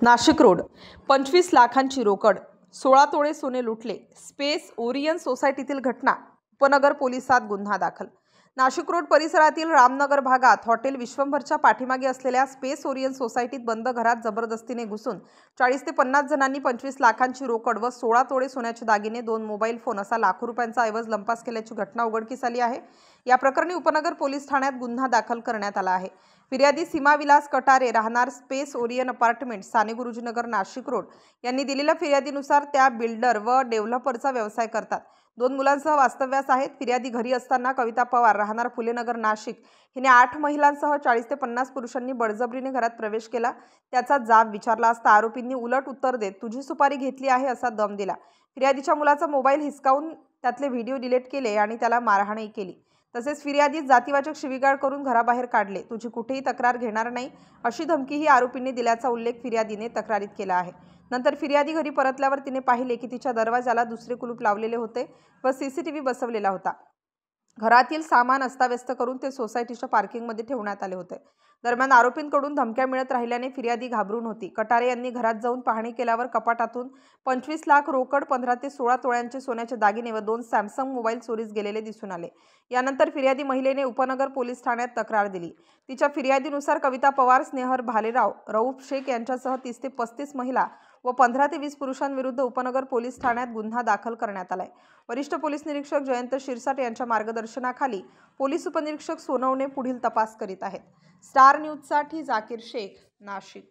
Nashik road 25 लाखांची रोकड, 16 तोळे सोने लुटले. स्पेस ओरियन सोसायटीतील घटना, उपनगर पोलिसात गुन्हा दाखल. नाशिक रोड परिसरातील रामनगर भागात हॉटेल विश्वंभरच्या पाठीमागे असलेल्या स्पेस ओरियन सोसायटीत बंद घरात जबरदस्तीने घुसून 40 ते 50 जणांनी 25 लाखांची रोकड व 16 तोळे सोन्याचे दागिने, 2 मोबाईल फोन असा लाखो रुपयांचा ऐवज लंपास केल्याची घटना उघडकीस आली आहे. या प्रकरणी उपनगर पोलीस ठाण्यात गुन्हा दाखल करण्यात आला आहे. फिर्यादी सीमा विलास कटारे, राहणार Space Orion Apartment, Sane Gurujinagar, Nashik Road यांनी दिलेल्या फिर्यादीनुसार त्या बिल्डर व डेव्हलपरचा व्यवसाय करतात. 2 मुलांसह वास्तव्यास आहेत. फिर्यादी घरी असताना कविता पवार, राहणार फुलेनगर, नाशिक हिने 8 महिलांसह 40 ते 50 पुरुषांनी बळजबरीने घरात प्रवेश केला. त्याचा जाब विचारला असता आरोपींनी उलट उत्तर देत तुझी सुपारी घेतली आहे असा दम दिला. फिर्यादीच्या मुलाचा मोबाईल हिसकावून त्यातले व्हिडिओ डिलीट केले आणि त्याला मारहाणही केली. तसेच फिर्यादी जातीवाचक शिवीगाळ करून घराबाहेर काढले. तुझी कुठेही तक्रार घेणार नाही अशी धमकीही आरोपींनी दिल्याचा उल्लेख फिर्यादीने तक्रारीत केला आहे. नंतर फिर्यादी घरी परतल्यावर तिने पाहिले की तिच्या दरवाजाला दुसरे कुलूप लावलेले होते व सीसीटीव्ही बसवलेला होता. घरातील सामान अस्ताव्यस्त करून ते सोसायटीच्या पार्किंगमध्ये ठेवण्यात आले होते. दरम्यान आरोपींकडून धमक्या मिळत राहिल्याने फिर्यादी घाबरून होती. कटारे यांनी घरात जाऊन पाहणी केल्यावर कपाटातून 25 लाख रोकड, 15 ते 16 तोळ्यांचे सोन्याचे दागिने व 2 सॅमसंग मोबाईल चोरीस गेलेले दिसून आले. यानंतर फिर्यादी महिलेने उपनगर पोलीस ठाण्यात तक्रार दिली. तिच्या फिर्यादीनुसार कविता पवार, स्नेहर भालेराव, रऊफ शेख यांच्यासह 30 ते 35 महिला व 15 ते 20 पुरुषांविरुद्ध उपनगर पोलीस ठाण्यात गुन्हा दाखल करण्यात आलाय. वरिष्ठ पोलीस निरीक्षक जयंत शिरसाट यांच्या मार्गदर्शनाखाली पोलीस उपनिरीक्षक सोनवणे पुढील तपास करीत आहेत. स्टार न्यूजसाठी जाकीर शेख, नाशिक.